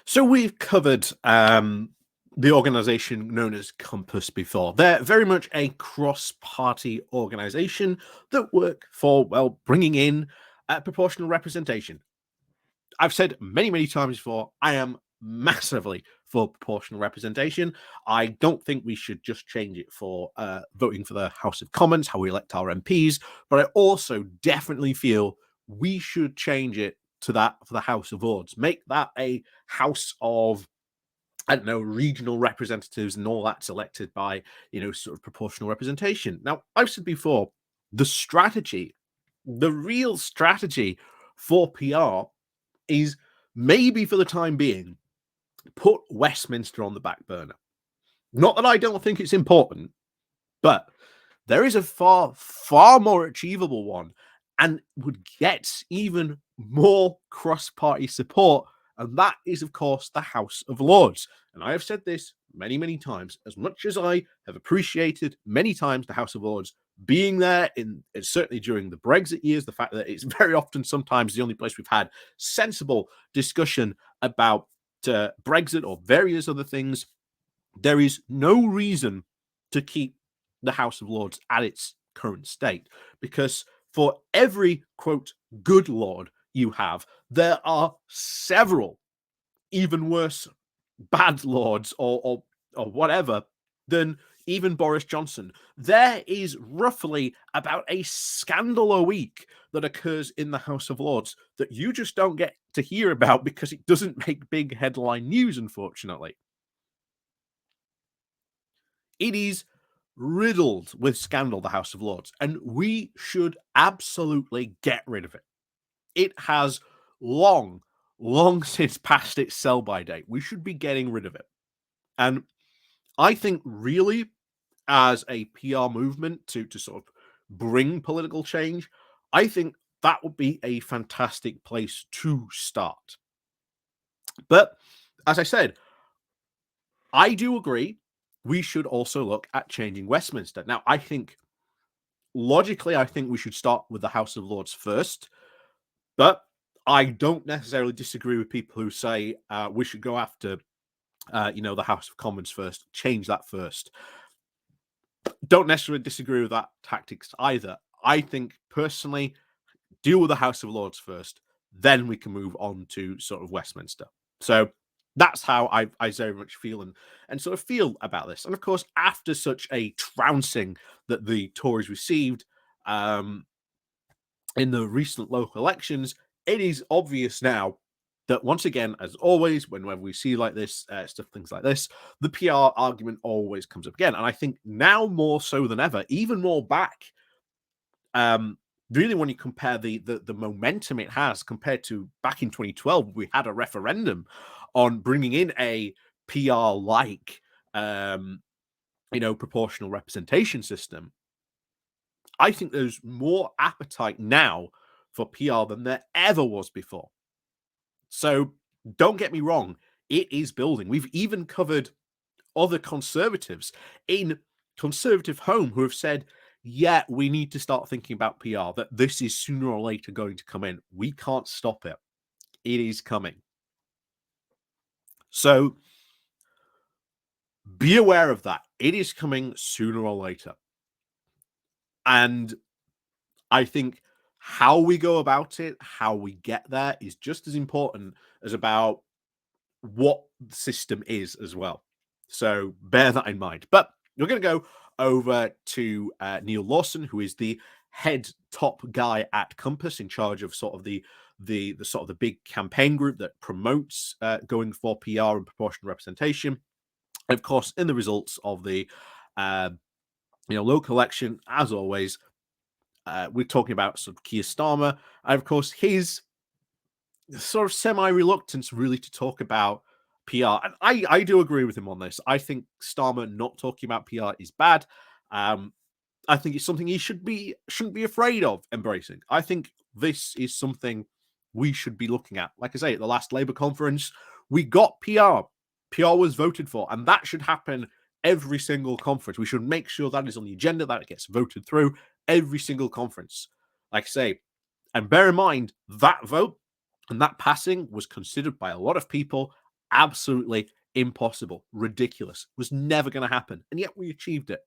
So we've covered the organization known as Compass before. They're very much a cross-party organization that work for, well, bringing in proportional representation. I've said many, many times before, I am massively for proportional representation. I don't think we should just change it for voting for the House of Commons, how we elect our MPs, but I also definitely feel we should change it to that for the House of Lords. Make that a House of, I don't know, regional representatives and all that's elected by, sort of proportional representation. Now, I've said before, the real strategy for PR is maybe for the time being, put Westminster on the back burner. Not that I don't think it's important, but there is a far, far more achievable one and would get even more cross-party support. And that is, of course, the House of Lords. And I have said this many, many times, as much as I have appreciated many times the House of Lords being there certainly during the Brexit years, the fact that it's very often sometimes the only place we've had sensible discussion about Brexit or various other things. There is no reason to keep the House of Lords at its current state, because for every, quote, good lord you have, there are several even worse bad lords or whatever than even Boris Johnson. There is roughly about a scandal a week that occurs in the House of Lords that you just don't get to hear about because it doesn't make big headline news, unfortunately. It is riddled with scandal, the House of Lords, and we should absolutely get rid of it. It has long, long since passed its sell-by date. We should be getting rid of it. And I think really, as a PR movement to sort of bring political change, I think that would be a fantastic place to start. But as I said, I do agree we should also look at changing Westminster. Now, I think logically, I think we should start with the House of Lords first, but I don't necessarily disagree with people who say we should go after, the House of Commons first, change that first. Don't necessarily disagree with that tactics either. I think personally, deal with the House of Lords first, then we can move on to sort of Westminster. So that's how I very much feel and sort of feel about this. And of course, after such a trouncing that the Tories received in the recent local elections, it is obvious now that once again, as always, whenever we see like this things like this, the PR argument always comes up again. And I think now more so than ever, even more back, really when you compare the momentum it has compared to back in 2012, we had a referendum on bringing in a PR like, proportional representation system. I think there's more appetite now for PR than there ever was before. So don't get me wrong, it is building. We've even covered other conservatives in conservative home who have said, yeah, we need to start thinking about PR, that this is sooner or later going to come in. We can't stop it. It is coming. So be aware of that. It is coming sooner or later. And I think how we go about it, how we get there is just as important as about what the system is as well. So bear that in mind. But we're going to go over to Neil Lawson, who is the head top guy at Compass, in charge of sort of the sort of the big campaign group that promotes going for PR and proportional representation. And of course, in the results of the local election, as always, we're talking about sort of Keir Starmer, and of course his sort of semi-reluctance really to talk about PR. And I do agree with him on this. I think Starmer not talking about PR is bad. I think it's something he shouldn't be afraid of embracing. I think this is something we should be looking at. Like I say, at the last Labour conference, we got PR. PR was voted for, and that should happen every single conference. We should make sure that is on the agenda, that it gets voted through every single conference. Like I say, and bear in mind, that vote and that passing was considered by a lot of people Absolutely impossible, ridiculous, was never going to happen. And yet we achieved it.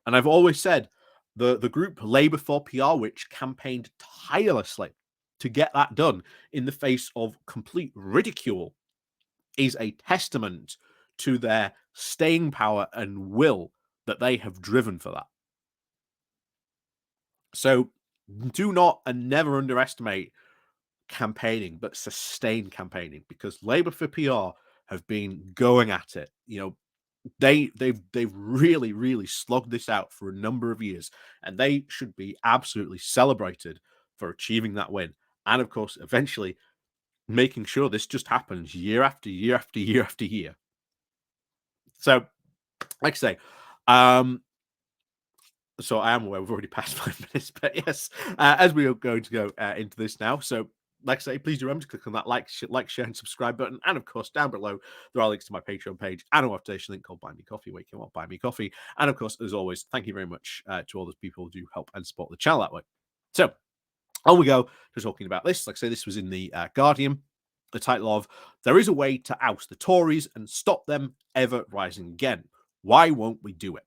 And I've always said the group Labour for PR, which campaigned tirelessly to get that done in the face of complete ridicule, is a testament to their staying power and will that they have driven for that. So do not and never underestimate campaigning, but sustained campaigning, because Labour for PR have been going at it. They've really slogged this out for a number of years, and they should be absolutely celebrated for achieving that win. And of course, eventually making sure this just happens year after year after year after year. So, like I say, so I am aware we've already passed 5 minutes, but yes, as we are going to go into this now. So, like I say, please do remember to click on that like, share, and subscribe button. And of course, down below, there are links to my Patreon page and a motivation link called Buy Me Coffee, where you can buy me coffee. And of course, as always, thank you very much to all those people who do help and support the channel that way. So, on we go to talking about this. Like I say, this was in the Guardium. The title of "There is a way to oust the Tories and stop them ever rising again. Why won't we do it?"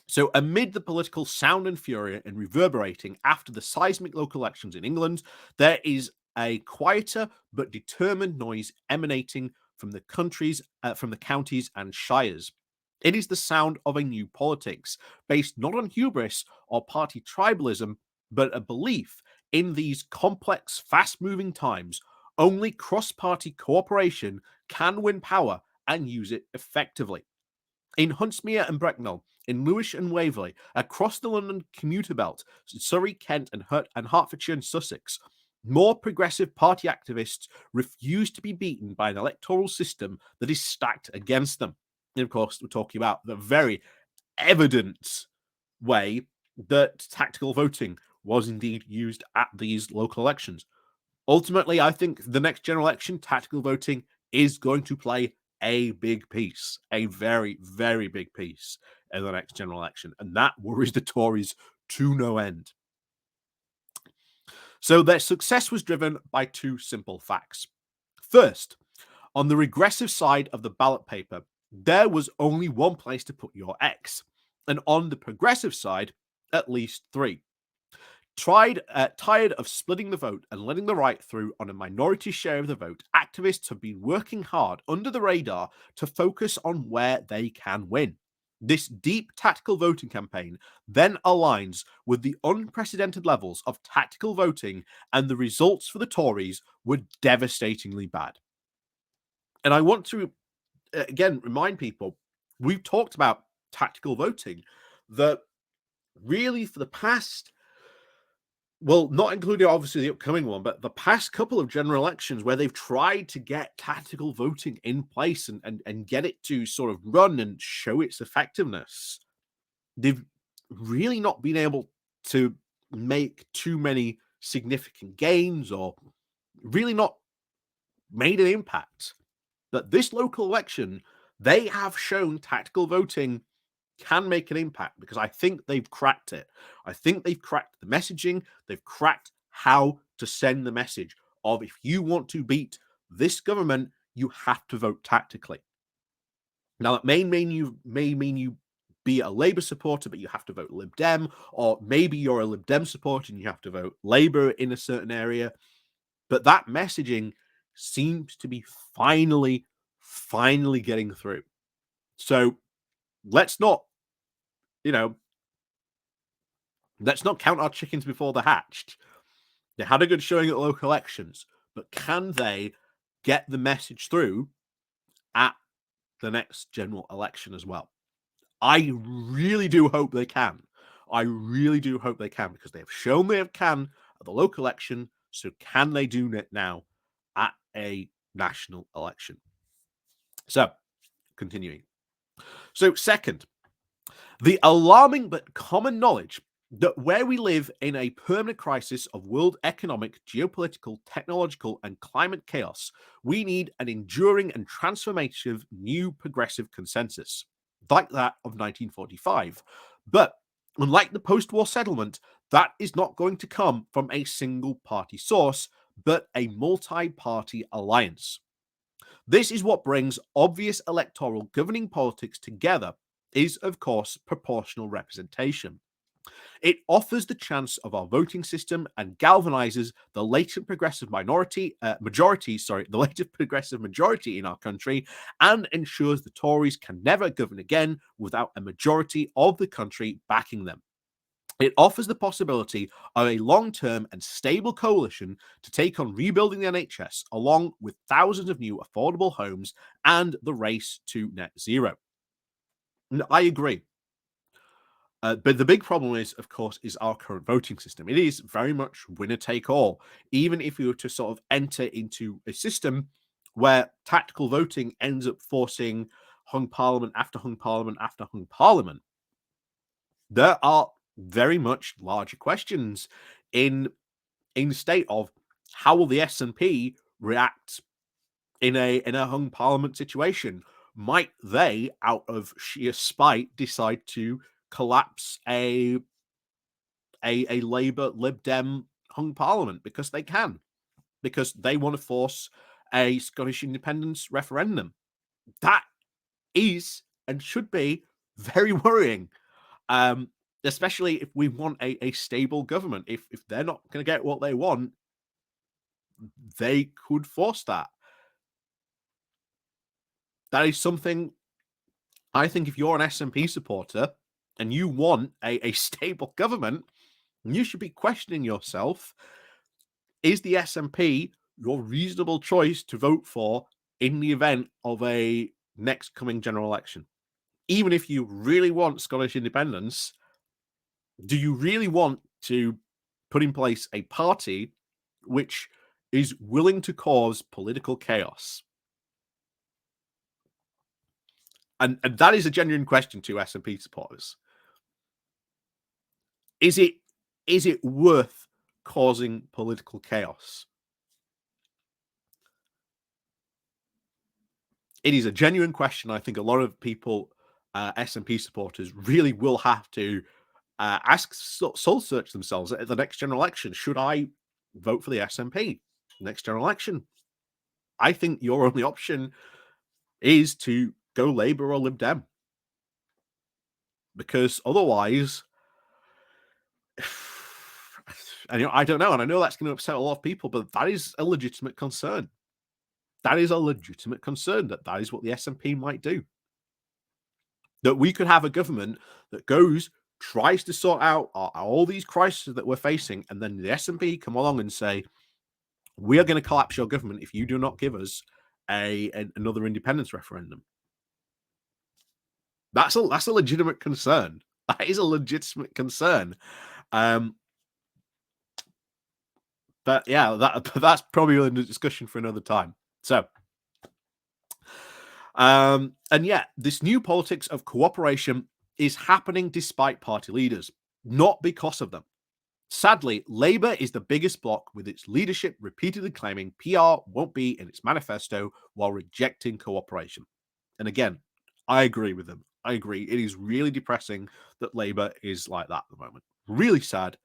So, amid the political sound and fury and reverberating after the seismic local elections in England, there is a quieter but determined noise emanating from the from the counties and shires. It is the sound of a new politics based not on hubris or party tribalism, but a belief in these complex, fast-moving times. Only cross-party cooperation can win power and use it effectively. In Huntsmere and Bracknell, in Lewisham and Waverley, across the London commuter belt, Surrey, Kent, and Hertfordshire and Sussex, more progressive party activists refuse to be beaten by an electoral system that is stacked against them. And of course, we're talking about the very evident way that tactical voting was indeed used at these local elections. Ultimately, I think the next general election, tactical voting is going to play a big piece, a very, very big piece in the next general election. And that worries the Tories to no end. So their success was driven by two simple facts. First, on the regressive side of the ballot paper, there was only one place to put your X. And on the progressive side, at least three. Tired of splitting the vote and letting the right through on a minority share of the vote, activists have been working hard under the radar to focus on where they can win. This deep tactical voting campaign then aligns with the unprecedented levels of tactical voting, and the results for the Tories were devastatingly bad. And I want to, again, remind people, we've talked about tactical voting, that really for the past, well, not including obviously the upcoming one, but the past couple of general elections where they've tried to get tactical voting in place and get it to sort of run and show its effectiveness, they've really not been able to make too many significant gains or really not made an impact. But this local election, they have shown tactical voting can make an impact, because I think they've cracked it. I think they've cracked the messaging. They've cracked how to send the message of, if you want to beat this government, you have to vote tactically. Now, that may mean you be a Labour supporter, but you have to vote Lib Dem, or maybe you're a Lib Dem supporter and you have to vote Labour in a certain area. But that messaging seems to be finally getting through. So let's not, let's not count our chickens before they're hatched. They had a good showing at local elections, but can they get the message through at the next general election as well? I really do hope they can. I really do hope they can, because they have shown they can at the local election. So can they do it now at a national election? So, continuing. So, second, the alarming but common knowledge that where we live in a permanent crisis of world economic, geopolitical, technological, and climate chaos, we need an enduring and transformative new progressive consensus, like that of 1945. But unlike the post-war settlement, that is not going to come from a single party source, but a multi-party alliance. This is what brings obvious electoral governing politics together, is of course proportional representation. It offers the chance of our voting system and galvanizes the latent progressive the latent progressive majority in our country, and ensures the Tories can never govern again without a majority of the country backing them. It offers the possibility of a long-term and stable coalition to take on rebuilding the NHS, along with thousands of new affordable homes and the race to net zero. And I agree. But the big problem is, of course, is our current voting system. It is very much winner take all. Even if you were to sort of enter into a system where tactical voting ends up forcing hung parliament after hung parliament after hung parliament, there are very much larger questions in the state of how will the SNP react in a hung parliament situation. Might they, out of sheer spite, decide to collapse a Labour Lib Dem hung parliament because they can, because they want to force a Scottish independence referendum? That is and should be very worrying, especially if we want a stable government. If they're not going to get what they want, they could force that. That is something I think if you're an SNP supporter and you want a stable government, you should be questioning yourself, is the SNP your reasonable choice to vote for in the event of a next coming general election? Even if you really want Scottish independence, do you really want to put in place a party which is willing to cause political chaos? And that is a genuine question to SNP supporters. Is it worth causing political chaos? It is a genuine question. I think a lot of people, SNP supporters, really will have to ask, soul search themselves at the next general election. Should I vote for the SNP next general election? I think your only option is to go Labour or Lib Dem, because otherwise, and I don't know, and I know that's going to upset a lot of people, but that is a legitimate concern. That is a legitimate concern that is what the SNP might do. That we could have a government that tries to sort out all these crises that we're facing, and then the SNP come along and say, we are going to collapse your government if you do not give us another independence referendum. That's a legitimate concern. That is a legitimate concern. But yeah, that's probably a discussion for another time. So, and yeah, this new politics of cooperation is happening despite party leaders, not because of them. Sadly, Labour is the biggest bloc, with its leadership repeatedly claiming PR won't be in its manifesto while rejecting cooperation. And again, I agree with them. I agree. It is really depressing that Labour is like that at the moment. Really sad.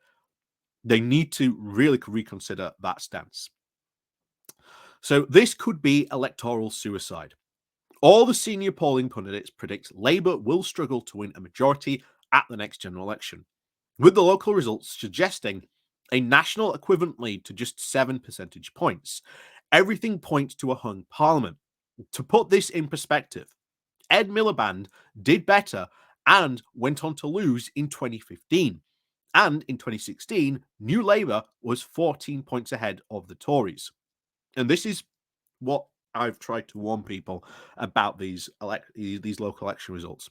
They need to really reconsider that stance. So this could be electoral suicide. All the senior polling pundits predict Labour will struggle to win a majority at the next general election, with the local results suggesting a national equivalent lead to just 7 percentage points. Everything points to a hung parliament. To put this in perspective, Ed Miliband did better and went on to lose in 2015. And in 2016, New Labour was 14 points ahead of the Tories. And this is what I've tried to warn people about these local election results.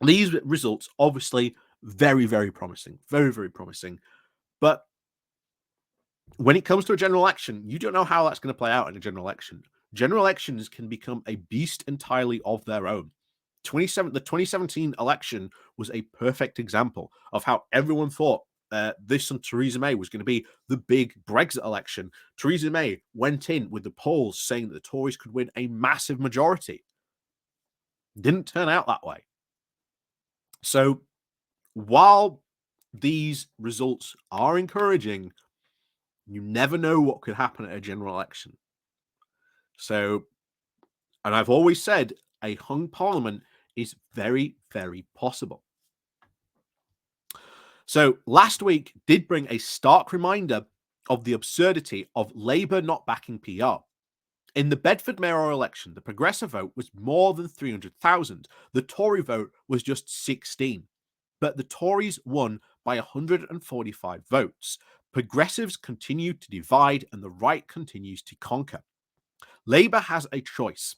These results, obviously, very, very promising. Very, very promising. But when it comes to a general election, you don't know how that's going to play out in a general election. General elections can become a beast entirely of their own. The 2017 election was a perfect example of how everyone thought this on Theresa May was going to be the big Brexit election. Theresa May went in with the polls saying that the Tories could win a massive majority. Didn't turn out that way. So while these results are encouraging, You never know what could happen at a general election. So, and I've always said a hung parliament is very, very possible. So last week did bring a stark reminder of the absurdity of Labour not backing PR. In the Bedford mayoral election, the Progressive vote was more than 300,000. The Tory vote was just 16. But the Tories won by 145 votes. Progressives continue to divide and the right continues to conquer. Labour has a choice.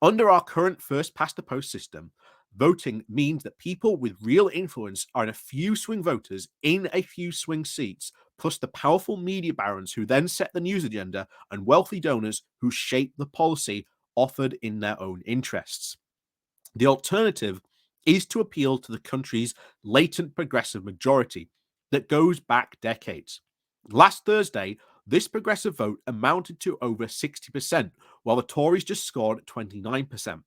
Under our current first past the post system, voting means that people with real influence are in a few swing voters in a few swing seats, plus the powerful media barons who then set the news agenda and wealthy donors who shape the policy offered in their own interests. The alternative is to appeal to the country's latent progressive majority that goes back decades. Last Thursday, this progressive vote amounted to over 60%, while the Tories just scored 29%.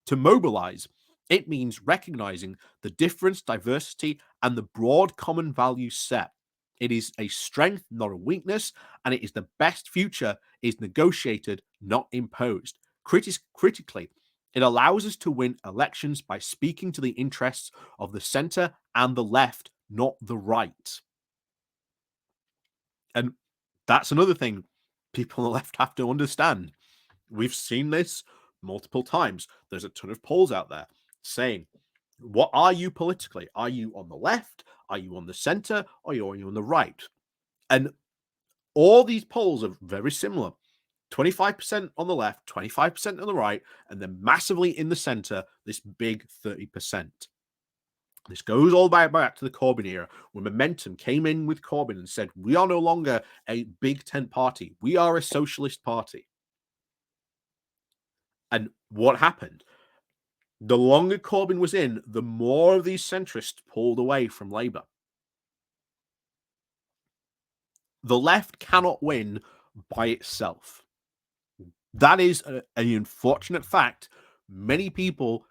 To mobilise, it means recognising the difference, diversity, and the broad common values set. It is a strength, not a weakness, and it is the best future is negotiated, not imposed. Critically, it allows us to win elections by speaking to the interests of the centre and the left, not the right. And that's another thing people on the left have to understand. We've seen this multiple times. There's a ton of polls out there saying, what are you politically? Are you on the left? Are you on the center? Or are you on the right? And all these polls are very similar. 25% on the left, 25% on the right, and then massively in the center, this big 30%. This goes all the way back to the Corbyn era, when Momentum came in with Corbyn and said, we are no longer a big tent party. We are a socialist party. And what happened? The longer Corbyn was in, the more of these centrists pulled away from Labour. The left cannot win by itself. That is an unfortunate fact. Many people,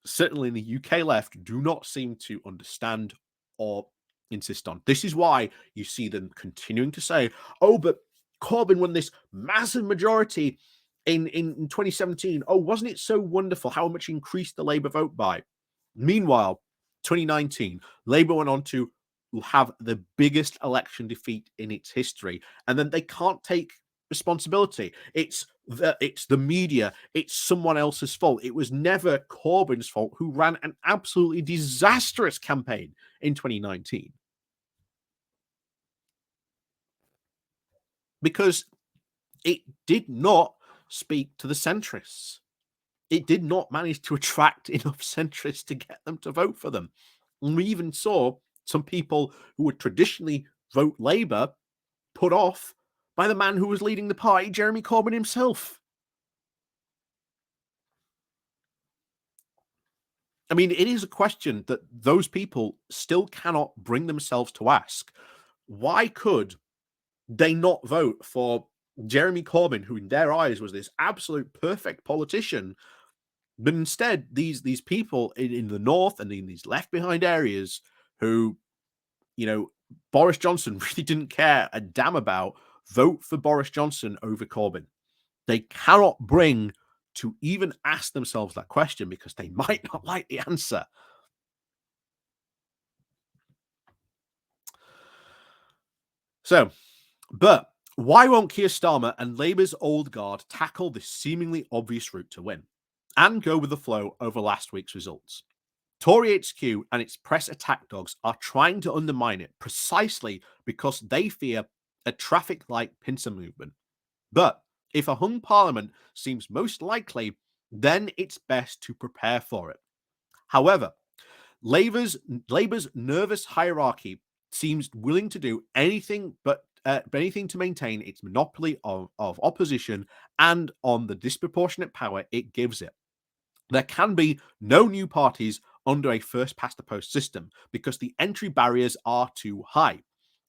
certainly in the UK left, do not seem to understand or insist on. This is why you see them continuing to say, oh, but Corbyn won this massive majority in 2017. Oh, wasn't it so wonderful how much increased the Labour vote by? Meanwhile, 2019, Labour went on to have the biggest election defeat in its history, and then they can't take responsibility. It's the media. It's someone else's fault. It was never Corbyn's fault, who ran an absolutely disastrous campaign in 2019. Because it did not speak to the centrists. It did not manage to attract enough centrists to get them to vote for them. And we even saw some people who would traditionally vote Labour put off by the man who was leading the party, Jeremy Corbyn himself. I mean, it is a question that those people still cannot bring themselves to ask. Why could they not vote for Jeremy Corbyn, who in their eyes was this absolute perfect politician? But instead, these people in the north and in these left behind areas who, Boris Johnson really didn't care a damn about, vote for Boris Johnson over Corbyn. They cannot bring to even ask themselves that question because they might not like the answer. So, but why won't Keir Starmer and Labour's old guard tackle this seemingly obvious route to win and go with the flow over last week's results? Tory HQ and its press attack dogs are trying to undermine it precisely because they fear a traffic light pincer movement. But if a hung parliament seems most likely, then it's best to prepare for it. However, Labour's nervous hierarchy seems willing to do anything to maintain its monopoly of opposition and on the disproportionate power it gives it. There can be no new parties under a first past the post system because the entry barriers are too high.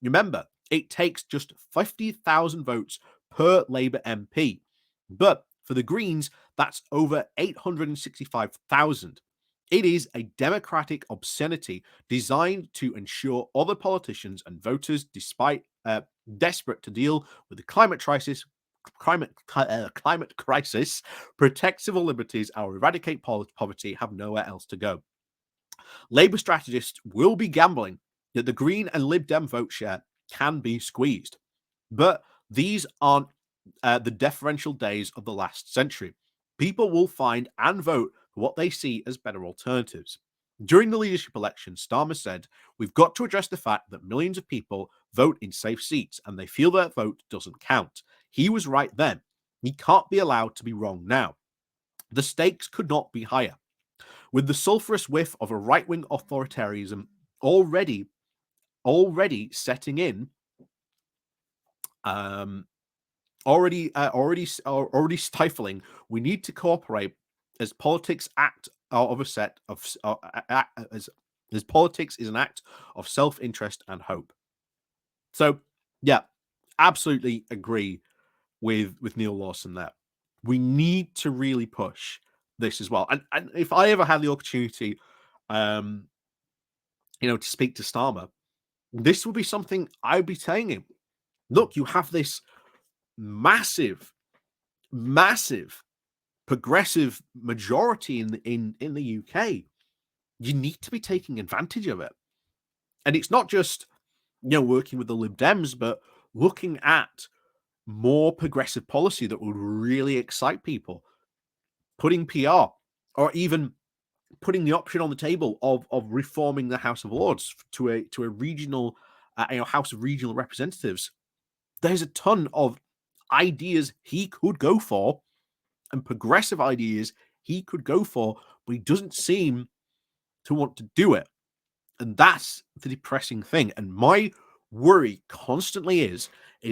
Remember, it takes just 50,000 votes per Labour MP. But for the Greens, that's over 865,000. It is a democratic obscenity designed to ensure other politicians and voters, despite Desperate to deal with the climate crisis, protect civil liberties, or eradicate poverty, have nowhere else to go. Labour strategists will be gambling that the Green and Lib Dem vote share can be squeezed. But these aren't the deferential days of the last century. People will find and vote for what they see as better alternatives. During the leadership election, Starmer said, "We've got to address the fact that millions of people vote in safe seats and they feel their vote doesn't count." He was right then. He can't be allowed to be wrong now. The stakes could not be higher. With the sulphurous whiff of a right-wing authoritarianism already setting in, already stifling, we need to cooperate as politics act of a set of as politics is an act of self-interest and hope. So yeah, absolutely agree with Neil Lawson there. We need to really push this as well. And if I ever had the opportunity, to speak to Starmer, this would be something I'd be saying him. Look, you have this massive progressive majority in the UK. You need to be taking advantage of it. And it's not just, working with the Lib Dems, but looking at more progressive policy that would really excite people, putting PR, or even putting the option on the table of reforming the House of Lords to a regional, House of Regional Representatives. There's a ton of ideas he could go for, and progressive ideas he could go for, but he doesn't seem to want to do it. And that's the depressing thing. And my worry constantly is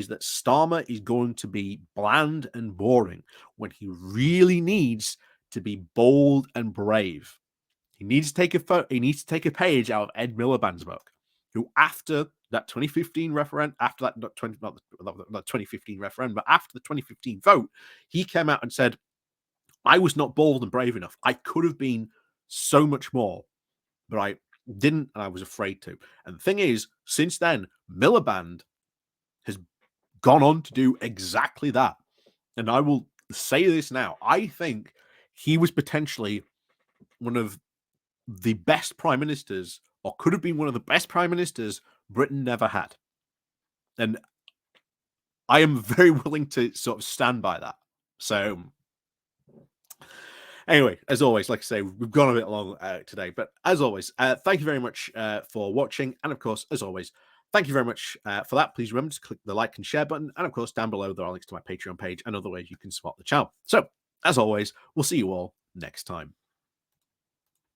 that Starmer is going to be bland and boring when he really needs to be bold and brave. He needs to take a page out of Ed Miliband's book, who after that 2015 referendum, after that not 2015 referendum, but after the 2015 vote, he came out and said, "I was not bold and brave enough. I could have been so much more, but I didn't, and I was afraid to." And the thing is, since then, Miliband has gone on to do exactly that. And I will say this now. I think he was potentially one of the best prime ministers, or could have been one of the best prime ministers Britain never had. And I am very willing to sort of stand by that. So anyway, as always, like I say, we've gone a bit long today, but as always, thank you very much for watching. And of course, as always, thank you very much for that. Please remember to click the like and share button. And of course, down below, there are links to my Patreon page and other ways you can support the channel. So as always, we'll see you all next time.